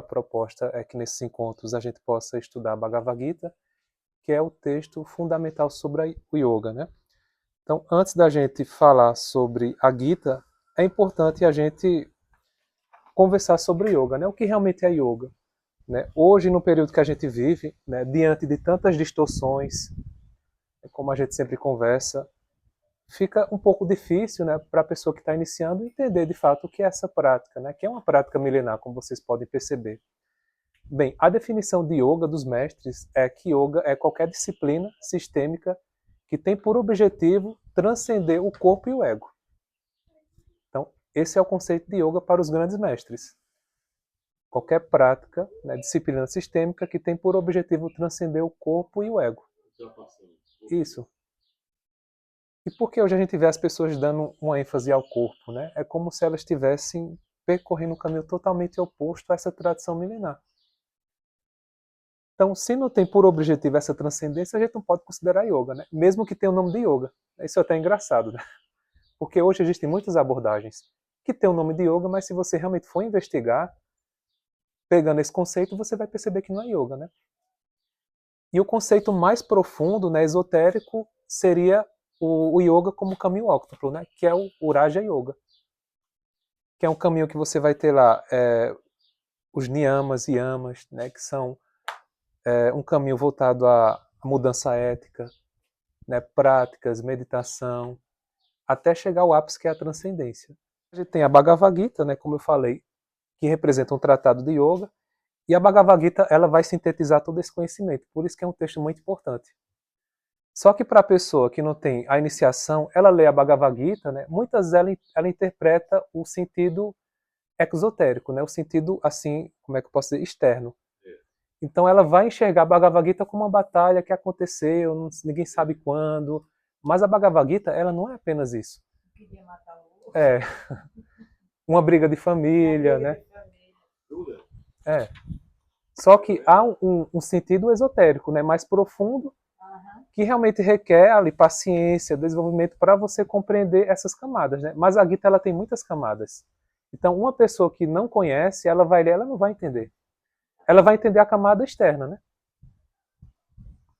A proposta é que nesses encontros a gente possa estudar a Bhagavad Gita, que é o texto fundamental sobre o yoga, né? Então, antes da gente falar sobre a Gita, é importante a gente conversar sobre yoga, né? O que realmente é yoga, né? Hoje, no período que a gente vive, né, diante de tantas distorções, como a gente sempre conversa, fica um pouco difícil, né, para a pessoa que está iniciando entender de fato o que é essa prática, né, que é uma prática milenar, como vocês podem perceber. Bem, a definição de yoga dos mestres é que yoga é qualquer disciplina sistêmica que tem por objetivo transcender o corpo e o ego. Então, esse é o conceito de yoga para os grandes mestres. Qualquer prática, né, disciplina sistêmica que tem por objetivo transcender o corpo e o ego. Isso. E por que hoje a gente vê as pessoas dando uma ênfase ao corpo, né? É como se elas estivessem percorrendo um caminho totalmente oposto a essa tradição milenar. Então, se não tem por objetivo essa transcendência, a gente não pode considerar yoga, né? Mesmo que tenha o nome de yoga. Isso é até engraçado, né? Porque hoje existem muitas abordagens que têm o nome de yoga, mas se você realmente for investigar, pegando esse conceito, você vai perceber que não é yoga, né? E o conceito mais profundo, né, esotérico, seria o yoga como caminho óctuplo, né? Que é o Raja Yoga. Que é um caminho que você vai ter lá os niyamas e yamas, né? Que são um caminho voltado à mudança ética, né, práticas, meditação, até chegar ao ápice que é a transcendência. A gente tem a Bhagavad Gita, né, como eu falei, que representa um tratado de yoga, e a Bhagavad Gita ela vai sintetizar todo esse conhecimento, por isso que é um texto muito importante. Só que para a pessoa que não tem a iniciação, ela lê a Bhagavad Gita, né, muitas vezes ela interpreta o sentido exotérico, né, o sentido, assim, como é que eu posso dizer, externo. Então ela vai enxergar a Bhagavad Gita como uma batalha que aconteceu, ninguém sabe quando. Mas a Bhagavad Gita, ela não é apenas isso. É uma briga de família, né? É. Só que há um sentido esotérico, né? Mais profundo, que realmente requer ali paciência, desenvolvimento para você compreender essas camadas, né? Mas a Gita ela tem muitas camadas. Então uma pessoa que não conhece, ela vai ler, ela não vai entender. Ela vai entender a camada externa, né?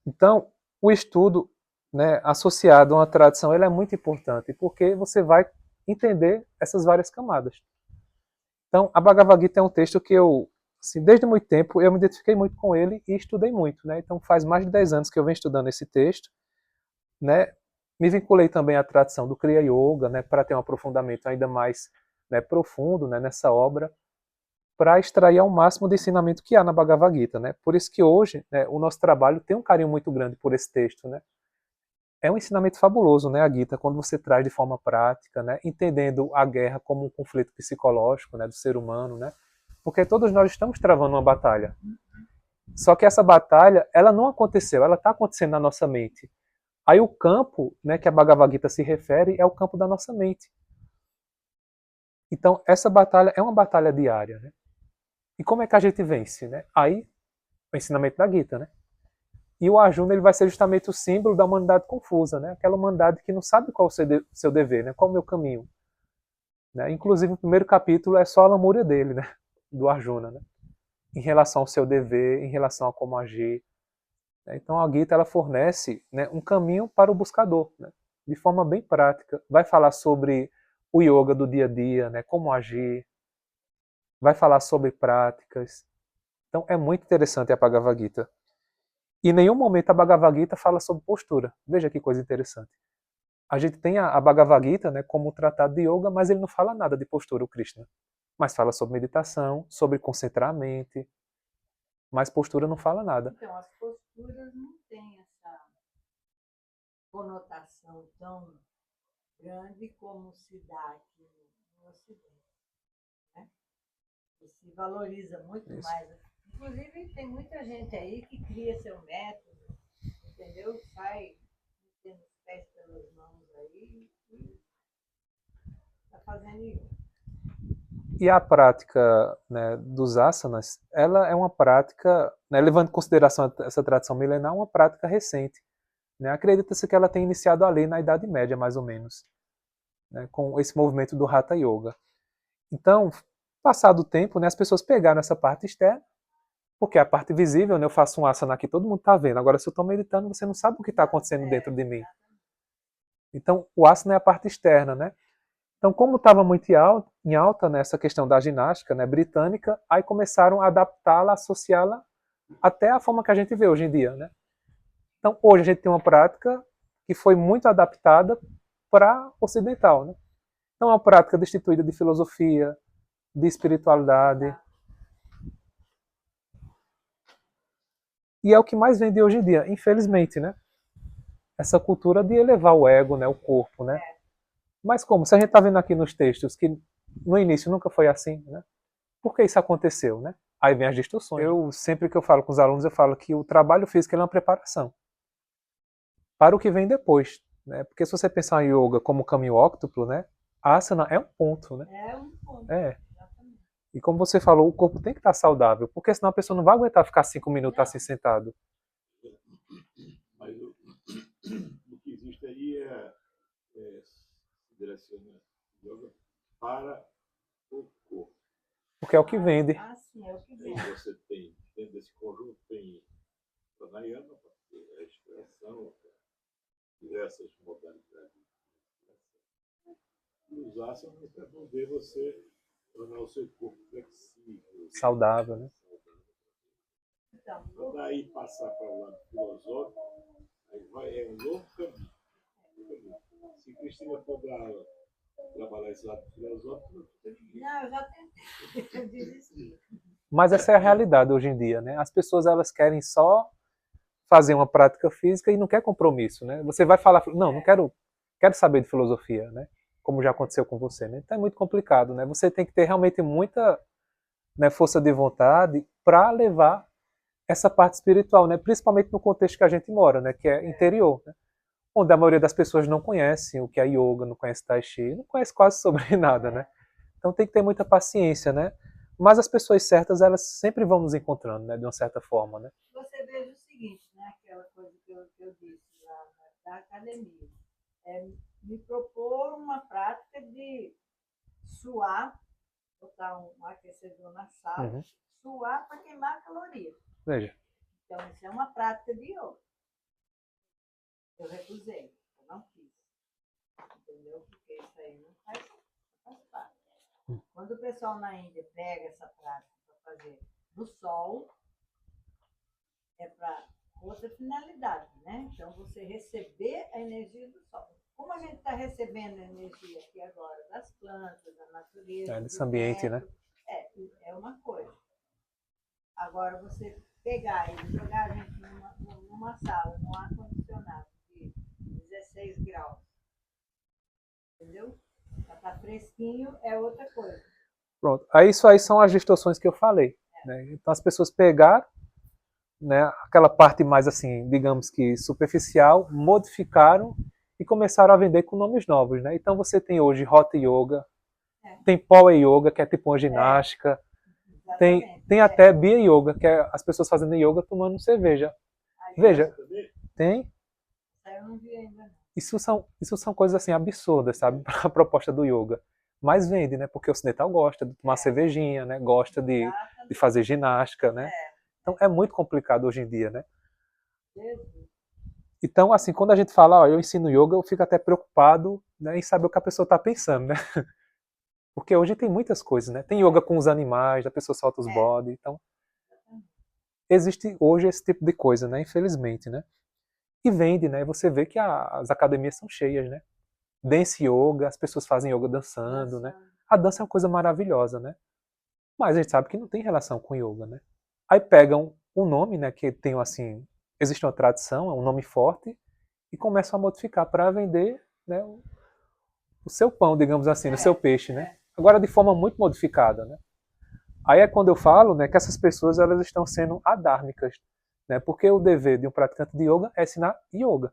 Então, o estudo, né, associado a uma tradição, ele é muito importante, porque você vai entender essas várias camadas. Então, a Bhagavad Gita é um texto que eu, assim, desde muito tempo, eu me identifiquei muito com ele e estudei muito, né? Então, faz mais de 10 anos que eu venho estudando esse texto, né? Me vinculei também à tradição do Kriya Yoga, né, para ter um aprofundamento ainda mais, né, profundo, né, nessa obra, para extrair ao máximo do ensinamento que há na Bhagavad Gita, né? Por isso que hoje, né, o nosso trabalho tem um carinho muito grande por esse texto, né? É um ensinamento fabuloso, né, a Gita, quando você traz de forma prática, né, entendendo a guerra como um conflito psicológico, né, do ser humano, né? Porque todos nós estamos travando uma batalha. Só que essa batalha, ela não aconteceu, ela está acontecendo na nossa mente. Aí o campo, né, que a Bhagavad Gita se refere é o campo da nossa mente. Então, essa batalha é uma batalha diária, né? E como é que a gente vence, né? Aí, o ensinamento da Gita, né? E o Arjuna ele vai ser justamente o símbolo da humanidade confusa, né? Aquela humanidade que não sabe qual é o seu dever, né? Qual é o meu caminho. Né? Inclusive, o primeiro capítulo é só a lamúria dele, né? Do Arjuna, né? Em relação ao seu dever, em relação a como agir. Então, a Gita ela fornece, né, um caminho para o buscador, né? De forma bem prática. Vai falar sobre o yoga do dia a dia, né? Como agir. Vai falar sobre práticas. Então, é muito interessante a Bhagavad Gita. E em nenhum momento a Bhagavad Gita fala sobre postura. Veja que coisa interessante. A gente tem a Bhagavad Gita, né, como um tratado de yoga, mas ele não fala nada de postura, o Krishna. Mas fala sobre meditação, sobre concentrar a mente, mas postura não fala nada. Então, as posturas não têm essa conotação tão grande como se dá aqui no Ocidente, né? E se valoriza muito Isso. mais. Inclusive, tem muita gente aí que cria seu método, entendeu? Sai metendo os pés pelas mãos aí e está fazendo yoga. E a prática, né, dos asanas, ela é uma prática, né, levando em consideração essa tradição milenar, uma prática recente. Né? Acredita-se que ela tenha iniciado ali na Idade Média, mais ou menos, né, com esse movimento do Hatha Yoga. Então, Passado o tempo, né, as pessoas pegaram essa parte externa, porque a parte visível, né, eu faço um asana aqui, todo mundo está vendo. Agora, se eu estou meditando, você não sabe o que está acontecendo dentro de mim. Então, o asana é a parte externa, né? Então, como estava muito em alta nessa questão da ginástica, né, britânica, aí começaram a adaptá-la, associá-la até a forma que a gente vê hoje em dia, né? Então, hoje a gente tem uma prática que foi muito adaptada para ocidental, né? Então, é uma prática destituída de filosofia, de espiritualidade. E é o que mais vende hoje em dia, infelizmente, né? Essa cultura de elevar o ego, né, o corpo, né? Mas como? Se a gente está vendo aqui nos textos que no início nunca foi assim, né? Por que isso aconteceu, né? Aí vem as distorções. Sempre que eu falo com os alunos, eu falo que o trabalho físico é uma preparação para o que vem depois, né? Porque se você pensar em yoga como caminho óctuplo, né? A asana é um ponto, né? É um ponto. É. Exatamente. E como você falou, o corpo tem que estar saudável, porque senão a pessoa não vai aguentar ficar 5 minutos Não. assim sentado. Mas o que existe aí se direciona yoga para o corpo. Porque é o que vende. Ah, sim, é o que Aí vende. você tem, dentro desse conjunto, tem pranayama, a respiração, diversas modalidades de respiração. E os asanas para poder você tornar o seu corpo flexível. Saudável, né? Então, Para daí passar para o lado filosófico, aí é um novo caminho. Se Cristina for dar aula, trabalhar esse lado filosófico, não tem ninguém. não, eu já tentei, eu desisti. Mas essa é a realidade hoje em dia, né? As pessoas elas querem só fazer uma prática física e não quer compromisso, né? Você vai falar, não quero saber de filosofia, né? Como já aconteceu com você, né? Então é muito complicado, né? Você tem que ter realmente muita, né, força de vontade para levar essa parte espiritual, né? Principalmente no contexto que a gente mora, né? Que é interior, né? Onde a maioria das pessoas não conhecem o que é yoga, não conhece tai chi, não conhece quase sobre nada, né? Então tem que ter muita paciência, né? Mas as pessoas certas, elas sempre vão nos encontrando, né? De uma certa forma, né? Você veja o seguinte, né? Aquela coisa que eu disse lá da academia. É me propor uma prática de suar, botar um aquecedor na sala, suar para queimar caloria. Veja. Então, isso é uma prática de yoga. Eu recusei, eu não quis. Entendeu? Porque isso aí não faz parte. Quando o pessoal na Índia pega essa prática para fazer no sol, é para outra finalidade, né? Então, você receber a energia do sol. Como a gente está recebendo a energia aqui agora das plantas, da natureza, Desse ambiente, vento, né? É uma coisa. Agora, você pegar e jogar a gente numa sala, num ar-condicionado de 16 graus, entendeu? Para estar fresquinho é outra coisa. Pronto. Aí isso aí são as distorções que eu falei, né? Então as pessoas pegaram, né, aquela parte mais assim, digamos que superficial, modificaram e começaram a vender com nomes novos, né? Então você tem hoje Hatha Yoga, tem Power Yoga, que é tipo uma ginástica, tem até Bia Yoga, que é as pessoas fazendo yoga tomando cerveja. Veja, tem. Eu não vi ainda. Isso são coisas assim absurdas, sabe, para a proposta do yoga. Mas vende, né? Porque o ocidental gosta de tomar cervejinha, né? Gosta de fazer ginástica, né? Então é muito complicado hoje em dia, né? Então, assim, quando a gente fala, ó, eu ensino yoga, eu fico até preocupado, né, em saber o que a pessoa está pensando, né? Porque hoje tem muitas coisas, né? Tem yoga com os animais, a pessoa solta os body, então existe hoje esse tipo de coisa, né? Infelizmente, né? E vende, né? Você vê que as academias são cheias, né? Dance yoga, as pessoas fazem yoga dançando, né? A dança é uma coisa maravilhosa, né? Mas a gente sabe que não tem relação com yoga, né? Aí pegam um nome, né, que tem assim, existe uma tradição, é um nome forte, e começam a modificar para vender, né, o seu pão, digamos assim, o seu peixe, né? Agora de forma muito modificada, né? Aí é quando eu falo, né, que essas pessoas elas estão sendo adármicas, né? Porque o dever de um praticante de yoga é ensinar yoga.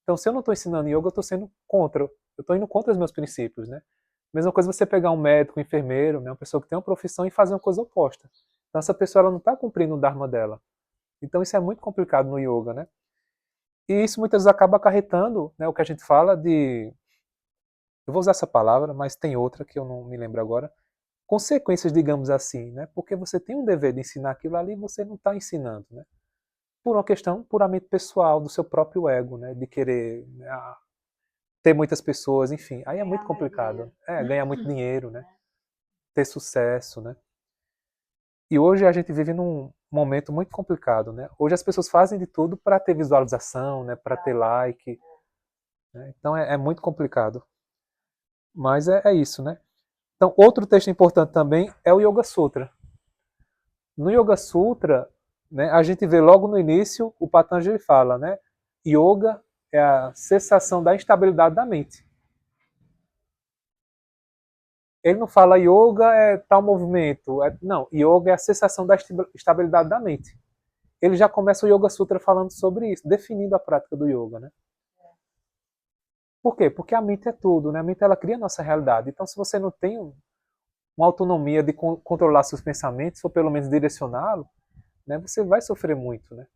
Então, se eu não estou ensinando yoga, eu estou sendo contra. Eu estou indo contra os meus princípios, né? Mesma coisa você pegar um médico, um enfermeiro, né, uma pessoa que tem uma profissão e fazer uma coisa oposta. Então, essa pessoa ela não está cumprindo o dharma dela. Então, isso é muito complicado no yoga, né? E isso muitas vezes acaba acarretando, né, o que a gente fala de... Eu vou usar essa palavra, mas tem outra que eu não me lembro agora, consequências, digamos assim, né? Porque você tem um dever de ensinar aquilo ali e você não está ensinando, né? Por uma questão puramente pessoal, do seu próprio ego, né? De querer, né, ter muitas pessoas, enfim. Aí é muito Ganhar mais complicado. dinheiro. Ganhar muito dinheiro, né? Ter sucesso, né? E hoje a gente vive num momento muito complicado, né? Hoje as pessoas fazem de tudo para ter visualização, né? Para ter like, né? Então é muito complicado. Mas é isso, né? Então, outro texto importante também é o Yoga Sutra. No Yoga Sutra, né, a gente vê logo no início, o Patanjali fala, né? Yoga é a cessação da instabilidade da mente. Ele não fala yoga é tal movimento. Não, yoga é a cessação da estabilidade da mente. Ele já começa o Yoga Sutra falando sobre isso, definindo a prática do yoga, né? Por quê? Porque a mente é tudo, né? A mente ela cria a nossa realidade. Então, se você não tem uma autonomia de controlar seus pensamentos, ou pelo menos direcioná-lo, né, você vai sofrer muito, né?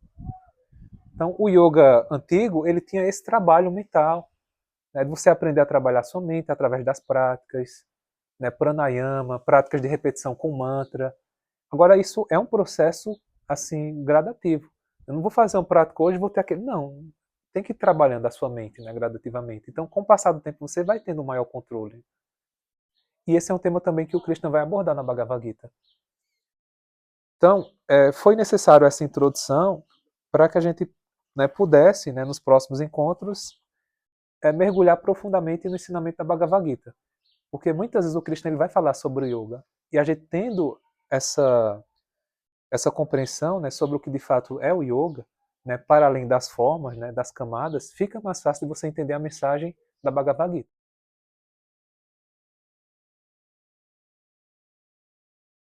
Então, o yoga antigo, ele tinha esse trabalho mental, né, de você aprender a trabalhar sua mente através das práticas, né, pranayama, práticas de repetição com mantra. Agora, isso é um processo, assim, gradativo. Eu não vou fazer um prático hoje e vou ter aquele... Não, tem que ir trabalhando a sua mente, né, gradativamente. Então, com o passar do tempo, você vai tendo um maior controle. E esse é um tema também que o Krishna vai abordar na Bhagavad Gita. Então, foi necessário essa introdução para que a gente, né, pudesse, né, nos próximos encontros, mergulhar profundamente no ensinamento da Bhagavad Gita. Porque muitas vezes o Krishna ele vai falar sobre o yoga. E a gente tendo essa compreensão, né, sobre o que de fato é o yoga, né, para além das formas, né, das camadas, fica mais fácil de você entender a mensagem da Bhagavad Gita.